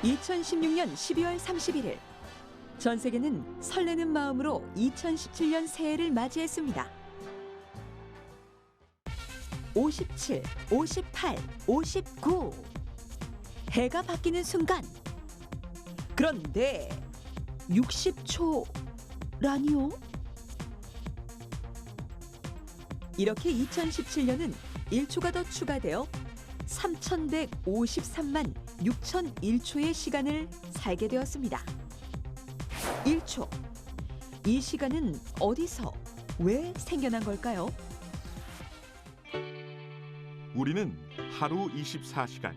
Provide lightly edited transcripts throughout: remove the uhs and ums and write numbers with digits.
2016년 12월 31일 전 세계는 설레는 마음으로 2017년 새해를 맞이했습니다. 57, 58, 59 해가 바뀌는 순간 그런데 60초라니요? 이렇게 2017년은 1초가 더 추가되어 3153만 6001초의 시간을 살게 되었습니다. 1초. 이 시간은 어디서, 왜 생겨난 걸까요? 우리는 하루 24시간,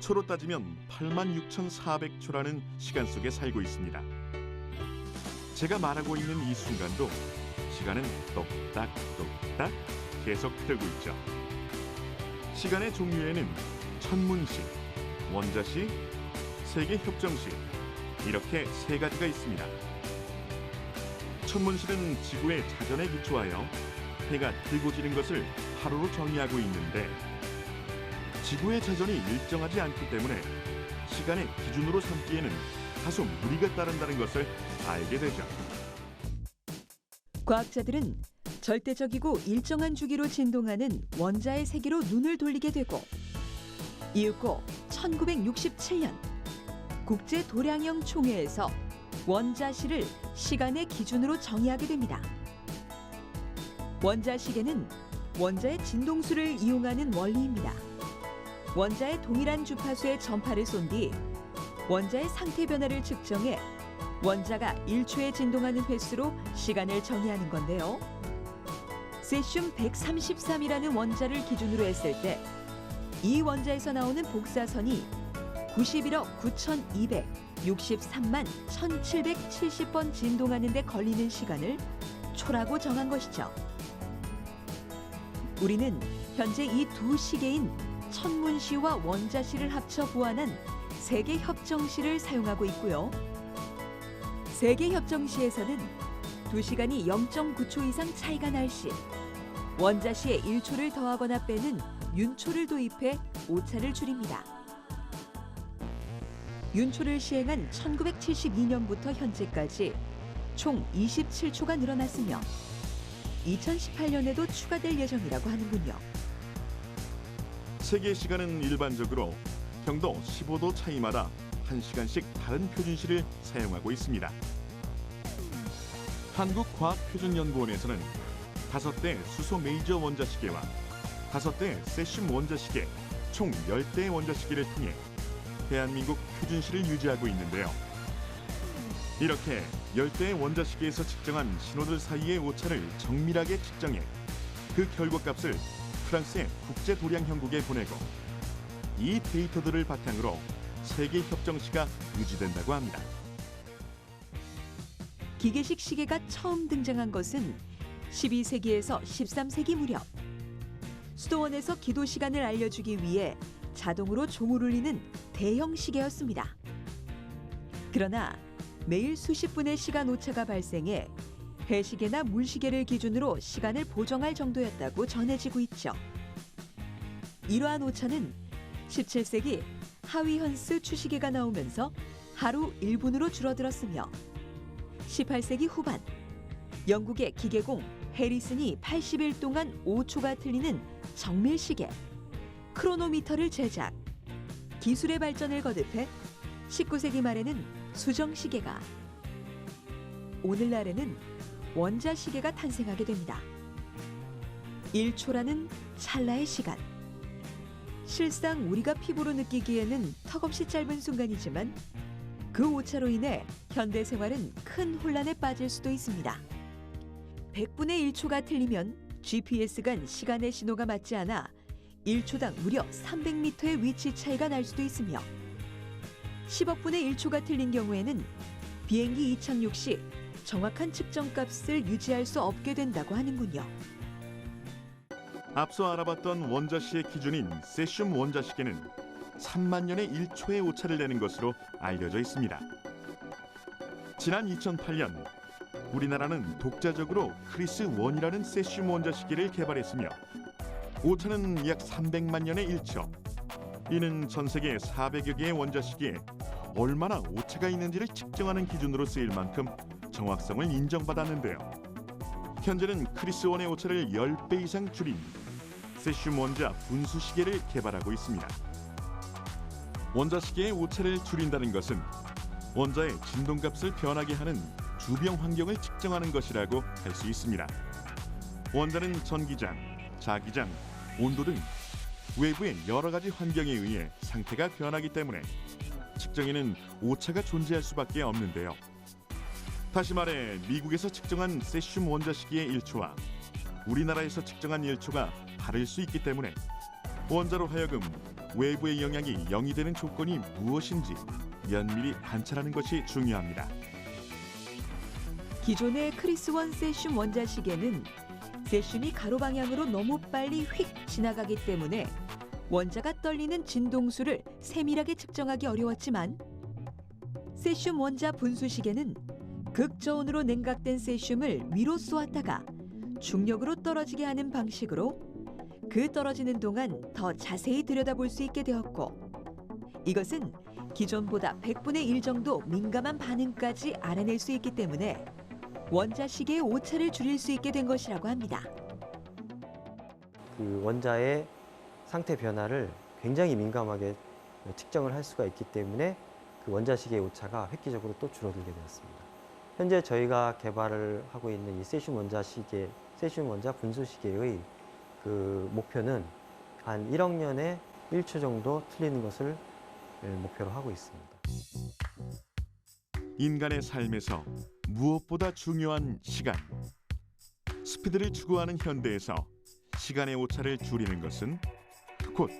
초로 따지면 86,400초라는 시간 속에 살고 있습니다. 제가 말하고 있는 이 순간도 시간은 똑딱똑딱 계속 흐르고 있죠. 시간의 종류에는 천문시, 원자시, 세계협정시 이렇게 세 가지가 있습니다. 천문시는 지구의 자전에 기초하여 해가 뜨고 지는 것을 하루로 정의하고 있는데 지구의 자전이 일정하지 않기 때문에 시간의 기준으로 삼기에는 다소 무리가 따른다는 것을 알게 되죠. 과학자들은 절대적이고 일정한 주기로 진동하는 원자의 세계로 눈을 돌리게 되고 이윽고 1967년 국제도량형 총회에서 원자시를 시간의 기준으로 정의하게 됩니다. 원자시계는 원자의 진동수를 이용하는 원리입니다. 원자의 동일한 주파수의 전파를 쏜 뒤 원자의 상태 변화를 측정해 원자가 1초에 진동하는 횟수로 시간을 정의하는 건데요. 세슘 133이라는 원자를 기준으로 했을 때 이 원자에서 나오는 복사선이 91억 9,263만 1,770번 진동하는 데 걸리는 시간을 초라고 정한 것이죠. 우리는 현재 이 두 시계인 천문시와 원자시를 합쳐 보완한 세계협정시를 사용하고 있고요. 세계협정시에서는 2시간이 0.9초 이상 차이가 날 시 원자시에 1초를 더하거나 빼는 윤초를 도입해 오차를 줄입니다. 윤초를 시행한 1972년부터 현재까지 총 27초가 늘어났으며 2018년에도 추가될 예정이라고 하는군요. 세계 시간은 일반적으로 경도 15도 차이마다 1시간씩 다른 표준시를 사용하고 있습니다. 한국과학표준연구원에서는 5대 수소 메이저 원자시계와 5대 세슘 원자시계 총 10대의 원자시계를 통해 대한민국 표준시를 유지하고 있는데요. 이렇게 10대의 원자시계에서 측정한 신호들 사이의 오차를 정밀하게 측정해 그 결과값을 프랑스의 국제도량형국에 보내고 이 데이터들을 바탕으로 세계협정시가 유지된다고 합니다. 기계식 시계가 처음 등장한 것은 12세기에서 13세기 무렵 수도원에서 기도 시간을 알려주기 위해 자동으로 종을 울리는 대형 시계였습니다. 그러나 매일 수십 분의 시간 오차가 발생해 해시계나 물시계를 기준으로 시간을 보정할 정도였다고 전해지고 있죠. 이러한 오차는 17세기 하위헌스 추시계가 나오면서 하루 1분으로 줄어들었으며 18세기 후반 영국의 기계공 해리슨이 80일 동안 5초가 틀리는 정밀시계 크로노미터를 제작, 기술의 발전을 거듭해 19세기 말에는 수정시계가, 오늘날에는 원자시계가 탄생하게 됩니다. 1초라는 찰나의 시간. 실상 우리가 피부로 느끼기에는 턱없이 짧은 순간이지만 그 오차로 인해 현대 생활은 큰 혼란에 빠질 수도 있습니다. 100분의 1초가 틀리면 GPS 간 시간의 신호가 맞지 않아 1초당 무려 300m의 위치 차이가 날 수도 있으며 10억분의 1초가 틀린 경우에는 비행기 이착륙 시 정확한 측정값을 유지할 수 없게 된다고 하는군요. 앞서 알아봤던 원자시의 기준인 세슘 원자시계는 3만 년에 1초의 오차를 내는 것으로 알려져 있습니다. 지난 2008년 우리나라는 독자적으로 크리스 1이라는 세슘 원자시계를 개발했으며 오차는 약 300만 년에 1초, 이는 전 세계 400여 개의 원자시계에 얼마나 오차가 있는지를 측정하는 기준으로 쓰일 만큼 정확성을 인정받았는데요. 현재는 크리스원의 오차를 10배 이상 줄인 세슘 원자 분수시계를 개발하고 있습니다. 원자시계의 오차를 줄인다는 것은 원자의 진동값을 변하게 하는 주변 환경을 측정하는 것이라고 할 수 있습니다. 원자는 전기장, 자기장, 온도 등 외부의 여러 가지 환경에 의해 상태가 변하기 때문에 측정에는 오차가 존재할 수밖에 없는데요. 다시 말해 미국에서 측정한 세슘 원자시계의 일초와 우리나라에서 측정한 일초가 다를 수 있기 때문에 원자로 하여금 외부의 영향이 0이 되는 조건이 무엇인지 면밀히 관찰하는 것이 중요합니다. 기존의 크리스원 세슘 원자시계는 세슘이 가로 방향으로 너무 빨리 휙 지나가기 때문에 원자가 떨리는 진동수를 세밀하게 측정하기 어려웠지만 세슘 원자 분수시계는 극저온으로 냉각된 세슘을 위로 쏘았다가 중력으로 떨어지게 하는 방식으로 그 떨어지는 동안 더 자세히 들여다볼 수 있게 되었고, 이것은 기존보다 100분의 1 정도 민감한 반응까지 알아낼 수 있기 때문에 원자시계의 오차를 줄일 수 있게 된 것이라고 합니다. 그 원자의 상태 변화를 굉장히 민감하게 측정을 할 수가 있기 때문에 그 원자시계의 오차가 획기적으로 또 줄어들게 되었습니다. 현재 저희가 개발을 하고 있는 이 세슘 원자시계, 세슘 원자 분수시계의 그 목표는 한 1억 년에 1초 정도 틀리는 것을 목표로 하고 있습니다. 인간의 삶에서 무엇보다 중요한 시간. 스피드를 추구하는 현대에서 시간의 오차를 줄이는 것은 곧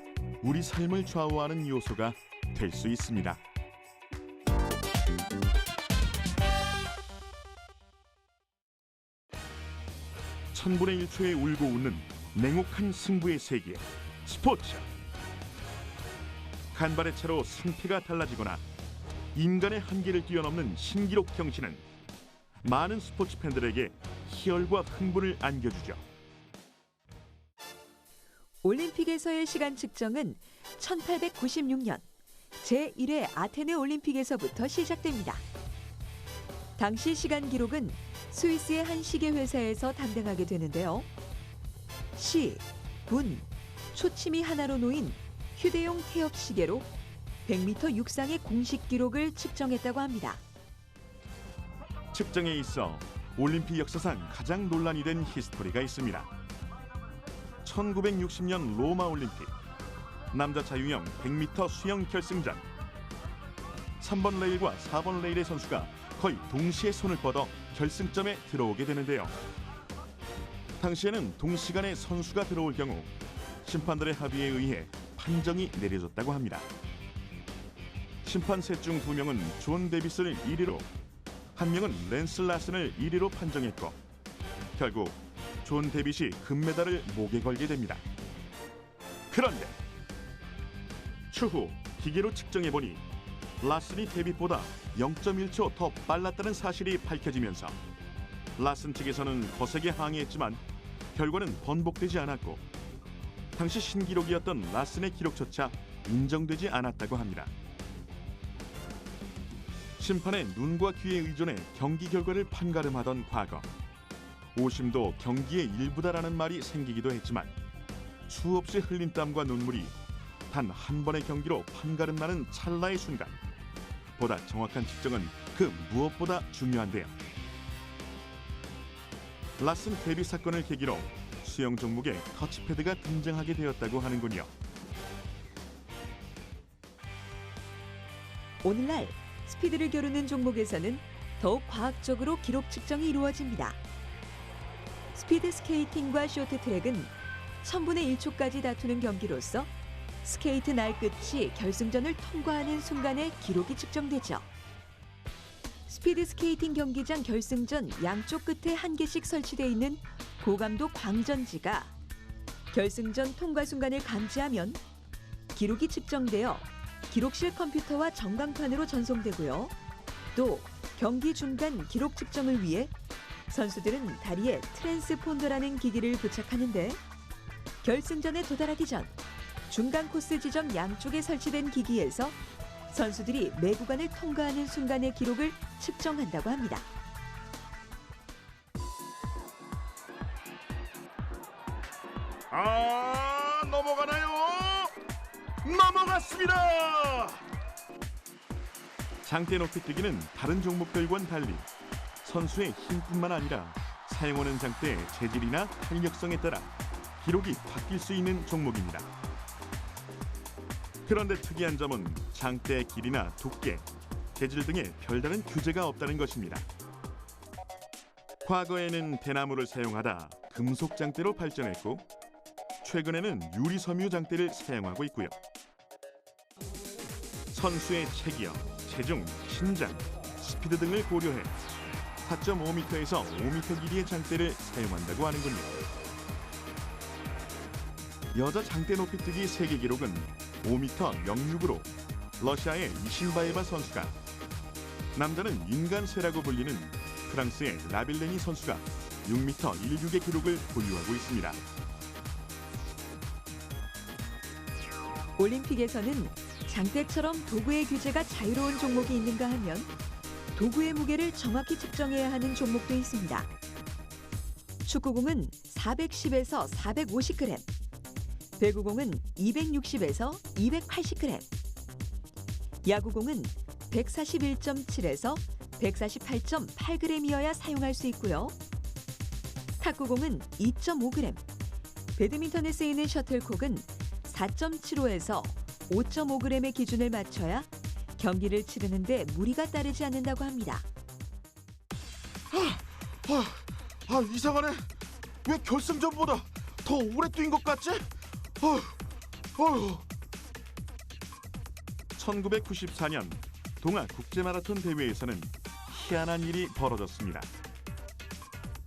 우리 삶을 좌우하는 요소가 될 수 있습니다. 천분의 1초에 울고 웃는 냉혹한 승부의 세계, 스포츠. 간발의 차로 승패가 달라지거나 인간의 한계를 뛰어넘는 신기록 경신은 많은 스포츠 팬들에게 희열과 흥분을 안겨주죠. 올림픽에서의 시간 측정은 1896년 제1회 아테네 올림픽에서부터 시작됩니다. 당시 시간 기록은 스위스의 한 시계 회사에서 담당하게 되는데요. 시, 분, 초침이 하나로 놓인 휴대용 태엽 시계로 100m 육상의 공식 기록을 측정했다고 합니다. 측정에 있어 올림픽 역사상 가장 논란이 된 히스토리가 있습니다. 1960년 로마 올림픽 남자 자유형 100m 수영 결승전. 3번 레일과 4번 레일의 선수가 거의 동시에 손을 뻗어 결승점에 들어오게 되는데요. 당시에는 동시간에 선수가 들어올 경우 심판들의 합의에 의해 판정이 내려졌다고 합니다. 심판 셋 중 2명은 존 데비스를 1위로, 1명은 랜스 라슨을 1위로 판정했고 결국 존 데빗이 금메달을 목에 걸게 됩니다. 그런데 추후 기계로 측정해보니 라슨이 데빗보다 0.1초 더 빨랐다는 사실이 밝혀지면서 라슨 측에서는 거세게 항의했지만 결과는 번복되지 않았고 당시 신기록이었던 라슨의 기록조차 인정되지 않았다고 합니다. 심판의 눈과 귀에 의존해 경기 결과를 판가름하던 과거, 오심도 경기의 일부다라는 말이 생기기도 했지만 수없이 흘린 땀과 눈물이 단 한 번의 경기로 판가름나는 찰나의 순간, 보다 정확한 측정은 그 무엇보다 중요한데요. 라슨 데뷔 사건을 계기로 수영 종목에 터치패드가 등장하게 되었다고 하는군요. 오늘날 스피드를 겨루는 종목에서는 더욱 과학적으로 기록 측정이 이루어집니다. 스피드 스케이팅과 쇼트트랙은 1000분의 1초까지 다투는 경기로서 스케이트 날 끝이 결승전을 통과하는 순간에 기록이 측정되죠. 스피드 스케이팅 경기장 결승전 양쪽 끝에 한 개씩 설치되어 있는 고감도 광전지가 결승전 통과 순간을 감지하면 기록이 측정되어 기록실 컴퓨터와 전광판으로 전송되고요. 또 경기 중간 기록 측정을 위해 선수들은 다리에 트랜스폰더라는 기기를 부착하는데 결승전에 도달하기 전 중간 코스 지점 양쪽에 설치된 기기에서 선수들이 매 구간을 통과하는 순간의 기록을 측정한다고 합니다. 넘어가나요? 넘어갔습니다. 장대 높이뛰기는 다른 종목들과는 달리 선수의 힘뿐만 아니라 사용하는 장대의 재질이나 탄력성에 따라 기록이 바뀔 수 있는 종목입니다. 그런데 특이한 점은 장대의 길이나 두께, 재질 등의 별다른 규제가 없다는 것입니다. 과거에는 대나무를 사용하다 금속 장대로 발전했고 최근에는 유리 섬유 장대를 사용하고 있고요. 선수의 체격, 체중, 신장, 스피드 등을 고려해 4.5m에서 5m 길이의 장대를 사용한다고 하는군요. 여자 장대 높이뛰기 세계 기록은 5m 06으로 러시아의 이실바에바 선수가, 남자는 인간쇠라고 불리는 프랑스의 라빌레니 선수가 6m 16의 기록을 보유하고 있습니다. 올림픽에서는 장대처럼 도구의 규제가 자유로운 종목이 있는가 하면 도구의 무게를 정확히 측정해야 하는 종목도 있습니다. 축구공은 410에서 450g, 배구공은 260에서 280g, 야구공은 141.7에서 148.8g이어야 사용할 수 있고요. 탁구공은 2.5g, 배드민턴에 쓰이는 셔틀콕은 4.75에서 5.5g의 기준을 맞춰야 경기를 치르는데 무리가 따르지 않는다고 합니다. 이상하네. 왜 결승전보다 더 오래 뛴 것 같지? 1994년 동아 국제마라톤 대회에서는 희한한 일이 벌어졌습니다.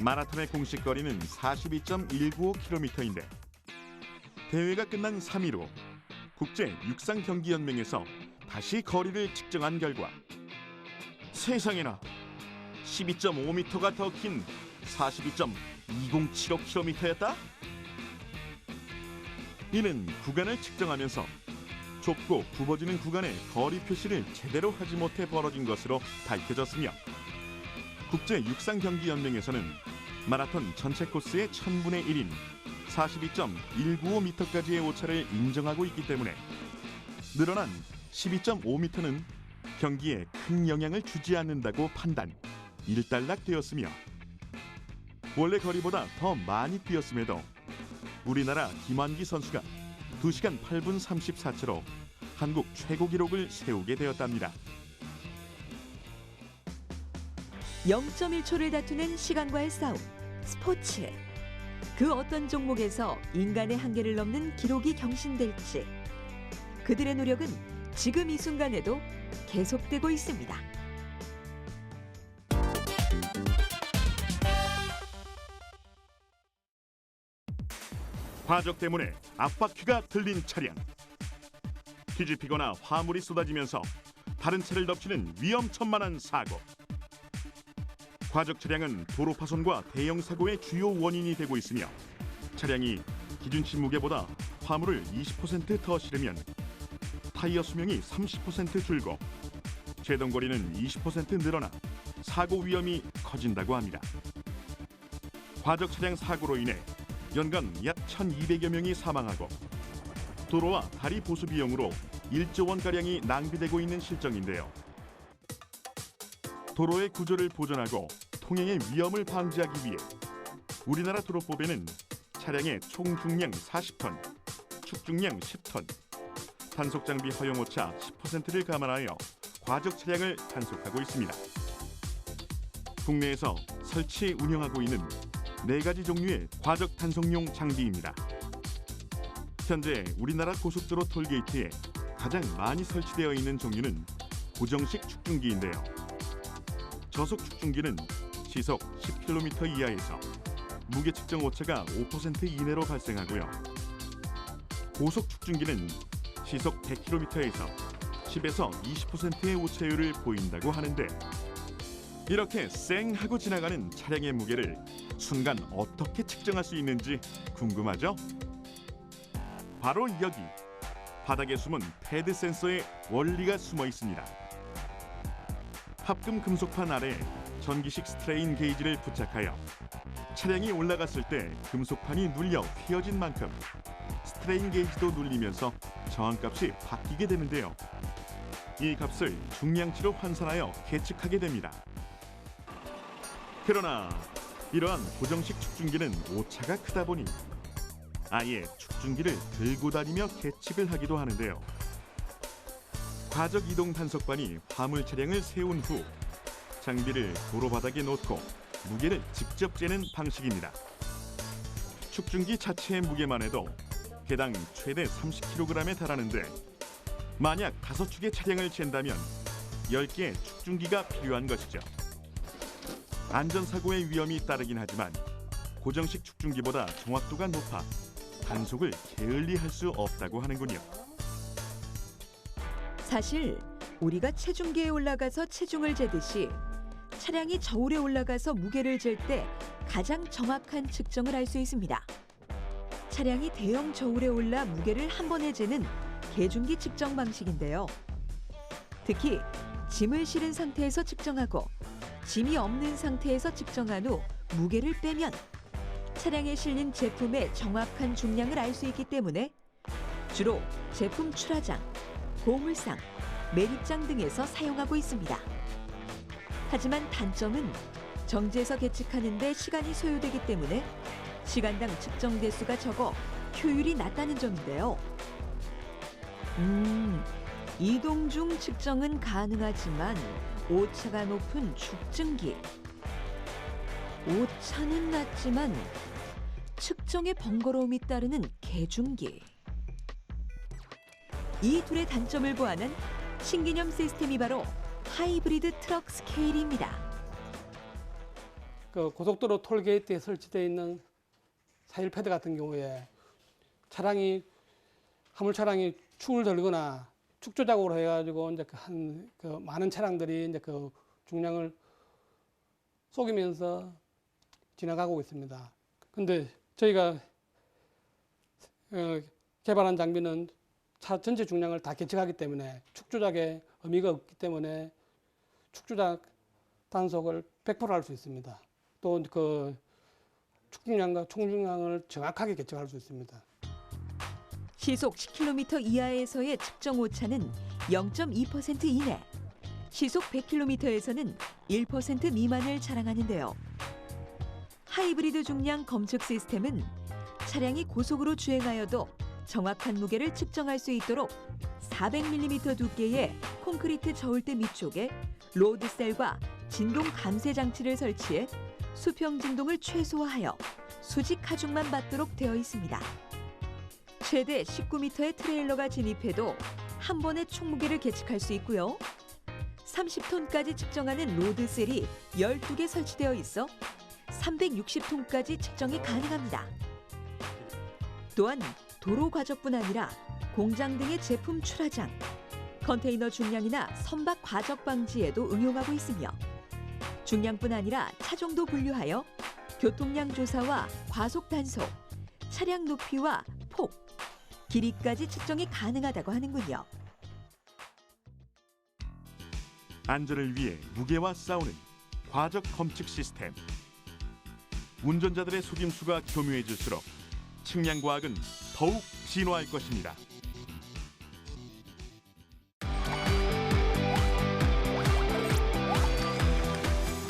마라톤의 공식 거리는 42.195km인데 대회가 끝난 3일 후 국제 육상경기연맹에서 다시 거리를 측정한 결과 세상에나 12.5m가 더 긴 42.2075km였다? 이는 구간을 측정하면서 좁고 굽어지는 구간의 거리 표시를 제대로 하지 못해 벌어진 것으로 밝혀졌으며 국제육상경기연맹에서는 마라톤 전체 코스의 1000분의 1인 42.195m까지의 오차를 인정하고 있기 때문에 늘어난 12.5m는 경기에 큰 영향을 주지 않는다고 판단, 일단락되었으며 원래 거리보다 더 많이 뛰었음에도 우리나라 김환기 선수가 2시간 8분 34초로 한국 최고 기록을 세우게 되었답니다. 0.1초를 다투는 시간과의 싸움, 스포츠. 그 어떤 종목에서 인간의 한계를 넘는 기록이 경신될지 그들의 노력은 지금 이 순간에도 계속되고 있습니다. 과적 때문에 압박키가 들린 차량. 뒤집히거나 화물이 쏟아지면서 다른 차를 덮치는 위험천만한 사고. 과적 차량은 도로 파손과 대형 사고의 주요 원인이 되고 있으며 차량이 기준치 무게보다 화물을 20% 더 실으면 타이어 수명이 30% 줄고 제동거리는 20% 늘어나 사고 위험이 커진다고 합니다. 과적 차량 사고로 인해 연간 약 1,200여 명이 사망하고 도로와 다리 보수 비용으로 1조 원가량이 낭비되고 있는 실정인데요. 도로의 구조를 보존하고 통행의 위험을 방지하기 위해 우리나라 도로법에는 차량의 총 중량 40톤, 축중량 10톤, 단속 장비 허용 오차 10%를 감안하여 과적 차량을 단속하고 있습니다. 국내에서 설치 운영하고 있는 4가지 종류의 과적 단속용 장비입니다. 현재 우리나라 고속도로 톨게이트에 가장 많이 설치되어 있는 종류는 고정식 축중기인데요. 저속 축중기는 시속 10km 이하에서 무게 측정 오차가 5% 이내로 발생하고요. 고속 축중기는 시속 100km에서 10에서 20%의 오차율을 보인다고 하는데 이렇게 쌩 하고 지나가는 차량의 무게를 순간 어떻게 측정할 수 있는지 궁금하죠? 바로 여기 바닥에 숨은 패드 센서의 원리가 숨어 있습니다. 합금 금속판 아래에 전기식 스트레인 게이지를 부착하여 차량이 올라갔을 때 금속판이 눌려 휘어진 만큼 스트레인 게이지도 눌리면서 저항값이 바뀌게 되는데요. 이 값을 중량치로 환산하여 계측하게 됩니다. 그러나 이러한 고정식 축중기는 오차가 크다 보니 아예 축중기를 들고 다니며 계측을 하기도 하는데요. 과적 이동 단속반이 화물 차량을 세운 후 장비를 도로 바닥에 놓고 무게를 직접 재는 방식입니다. 축중기 자체의 무게만 해도 개당 최대 30kg에 달하는데 만약 5축의 차량을 잰다면 10개의 축중기가 필요한 것이죠. 안전사고의 위험이 따르긴 하지만 고정식 축중기보다 정확도가 높아 단속을 게을리할 수 없다고 하는군요. 사실 우리가 체중계에 올라가서 체중을 재듯이 차량이 저울에 올라가서 무게를 잴 때 가장 정확한 측정을 할 수 있습니다. 차량이 대형 저울에 올라 무게를 한 번에 재는 계중기 측정 방식인데요. 특히 짐을 실은 상태에서 측정하고 짐이 없는 상태에서 측정한 후 무게를 빼면 차량에 실린 제품의 정확한 중량을 알 수 있기 때문에 주로 제품 출하장, 고물상, 매립장 등에서 사용하고 있습니다. 하지만 단점은 정지해서 계측하는 데 시간이 소요되기 때문에 시간당 측정 대수가 적어 효율이 낮다는 점인데요. 이동 중 측정은 가능하지만 오차가 높은 축증기. 오차는 낮지만 측정에 번거로움이 따르는 계중기. 이 둘의 단점을 보완한 신개념 시스템이 바로 하이브리드 트럭 스케일입니다. 그 고속도로 톨게이트에 설치되어 있는 사일 패드 같은 경우에 화물 차량이 축을 들거나 축 조작으로 해가지고 이제 많은 차량들이 이제 그 중량을 속이면서 지나가고 있습니다. 근데 저희가 개발한 장비는 차 전체 중량을 다 계측하기 때문에 축 조작에 의미가 없기 때문에 축 조작 단속을 100% 할 수 있습니다. 또 그 축중량과 총중량을 정확하게 계측할 수 있습니다. 시속 10km 이하에서의 측정 오차는 0.2% 이내, 시속 100km에서는 1% 미만을 자랑하는데요. 하이브리드 중량 검측 시스템은 차량이 고속으로 주행하여도 정확한 무게를 측정할 수 있도록 400mm 두께의 콘크리트 저울대 밑쪽에 로드셀과 진동 감쇄 장치를 설치해 수평 진동을 최소화하여 수직 하중만 받도록 되어 있습니다. 최대 19m의 트레일러가 진입해도 한 번에 총무게를 계측할 수 있고요. 30톤까지 측정하는 로드셀이 12개 설치되어 있어 360톤까지 측정이 가능합니다. 또한 도로 과적뿐 아니라 공장 등의 제품 출하장, 컨테이너 중량이나 선박 과적 방지에도 응용하고 있으며 중량뿐 아니라 차종도 분류하여 교통량 조사와 과속 단속, 차량 높이와 폭, 길이까지 측정이 가능하다고 하는군요. 안전을 위해 무게와 싸우는 과적 검측 시스템. 운전자들의 속임수가 교묘해질수록 측량 과학은 더욱 진화할 것입니다.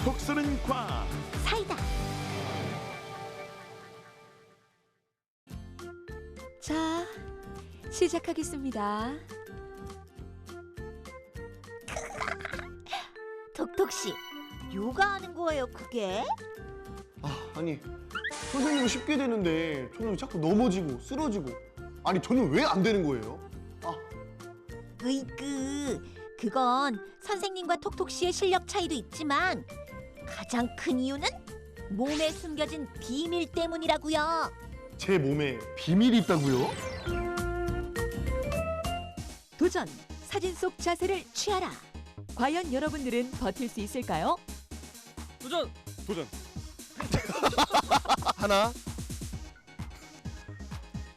톡 쏘는 과학. 사이다. 자, 시작하겠습니다. 톡톡씨, 요가하는 거예요, 그게? 아니 선생님은 쉽게 되는데 저는 자꾸 넘어지고 쓰러지고 아니 저는 왜 안 되는 거예요? 으이그, 그건 선생님과 톡톡씨의 실력 차이도 있지만 가장 큰 이유는 몸에 숨겨진 비밀 때문이라고요. 제 몸에 비밀이 있다고요? 도전! 사진 속 자세를 취하라. 과연 여러분들은 버틸 수 있을까요? 도전! 하나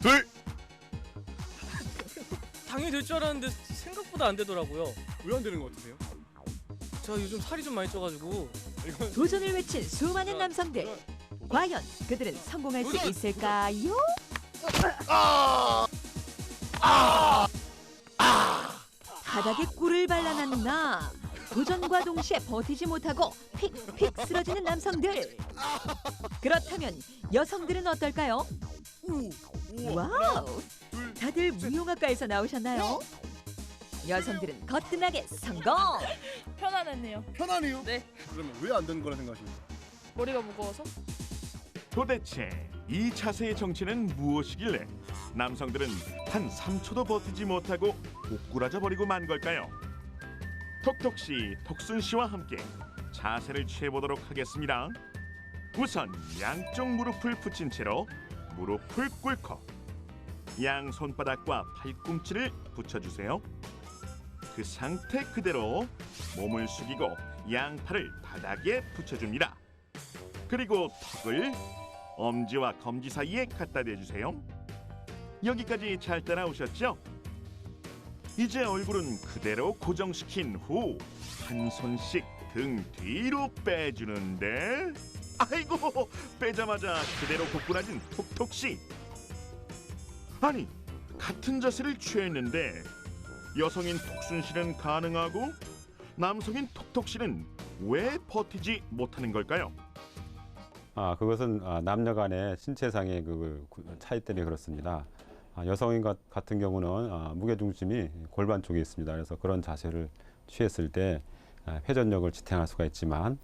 둘 될 줄 알았는데 생각보다 안 되더라고요. 왜 안 되는 것 같으세요? 제가 요즘 살이 좀 많이 쪄가지고. 도전을 외친 수많은 남성들. 과연 그들은 성공할 수 있을까요? 바닥에 꿀을 발라놨는 나. 도전과 동시에 버티지 못하고 픽픽 쓰러지는 남성들. 그렇다면 여성들은 어떨까요? 와우! 다들 무용학과에서 나오셨나요? 여성들은 거뜬하게 성공! 편안했네요. 편하네요. 네. 그러면 왜 안 되는 거라 생각하십니까? 머리가 무거워서? 도대체 이 자세의 정체는 무엇이길래 남성들은 한 3초도 버티지 못하고 오꾸라져 버리고 만 걸까요? 톡톡씨, 톡순씨와 함께 자세를 취해보도록 하겠습니다. 우선 양쪽 무릎을 붙인 채로 무릎을 꿇고 양 손바닥과 팔꿈치를 붙여주세요. 그 상태 그대로 몸을 숙이고 양팔을 바닥에 붙여줍니다. 그리고 턱을 엄지와 검지 사이에 갖다 대주세요. 여기까지 잘 따라오셨죠? 이제 얼굴은 그대로 고정시킨 후 한 손씩 등 뒤로 빼주는데 아이고 빼자마자 그대로 고꾸라진 톡톡씨. 아니 같은 자세를 취했는데 여성인 톡순씨는 가능하고 남성인 톡톡씨는 왜 버티지 못하는 걸까요? 그것은 남녀 간의 신체상의 그 차이 때문에 그렇습니다. 여성인 같은 경우는 무게 중심이 골반 쪽에 있습니다. 그래서 그런 자세를 취했을 때 회전력을 지탱할 수가 있지만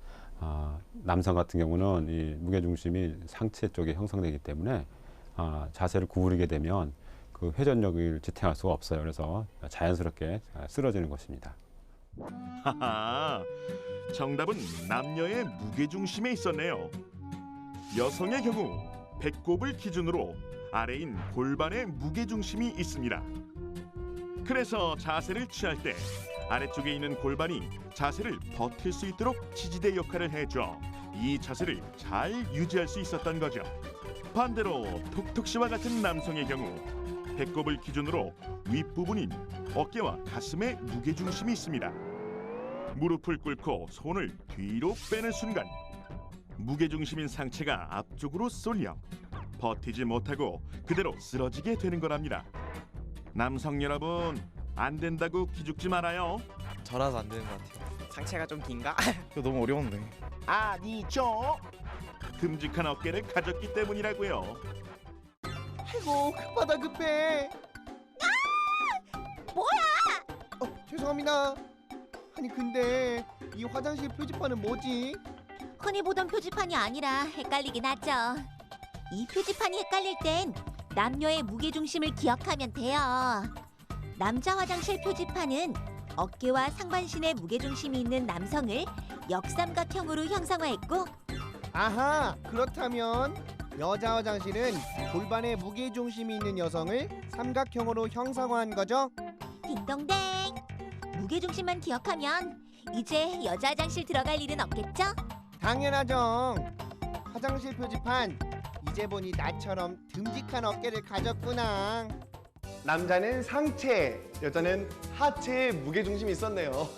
남성 같은 경우는 이 무게 중심이 상체 쪽에 형성되기 때문에 자세를 구부리게 되면 그 회전력을 지탱할 수가 없어요. 그래서 자연스럽게 쓰러지는 것입니다. 하하, 정답은 남녀의 무게중심에 있었네요. 여성의 경우 배꼽을 기준으로 아래인 골반의 무게중심이 있습니다. 그래서 자세를 취할 때 아래쪽에 있는 골반이 자세를 버틸 수 있도록 지지대 역할을 해줘 이 자세를 잘 유지할 수 있었던 거죠. 반대로 톡톡씨와 같은 남성의 경우 배꼽을 기준으로 윗부분인 어깨와 가슴에 무게중심이 있습니다. 무릎을 꿇고 손을 뒤로 빼는 순간 무게중심인 상체가 앞쪽으로 쏠려 버티지 못하고 그대로 쓰러지게 되는 거랍니다. 남성 여러분, 안 된다고 기죽지 말아요. 저라서 안 되는 것 같아요. 상체가 좀 긴가? 이거 너무 어려운데. 아니죠. 듬직한 어깨를 가졌기 때문이라고요. 아이고 급하다 급해. 뭐야? 죄송합니다. 아니 근데 이 화장실 표지판은 뭐지? 흔히 보던 표지판이 아니라 헷갈리긴 하죠. 이 표지판이 헷갈릴 땐 남녀의 무게중심을 기억하면 돼요. 남자 화장실 표지판은 어깨와 상반신의 무게중심이 있는 남성을 역삼각형으로 형상화했고 아하, 그렇다면 여자 화장실은 골반에 무게중심이 있는 여성을 삼각형으로 형상화한 거죠? 딩동댕! 무게중심만 기억하면 이제 여자 화장실 들어갈 일은 없겠죠? 당연하죠. 화장실 표지판, 이제 보니 나처럼 듬직한 어깨를 가졌구나. 남자는 상체, 여자는 하체에 무게중심이 있었네요.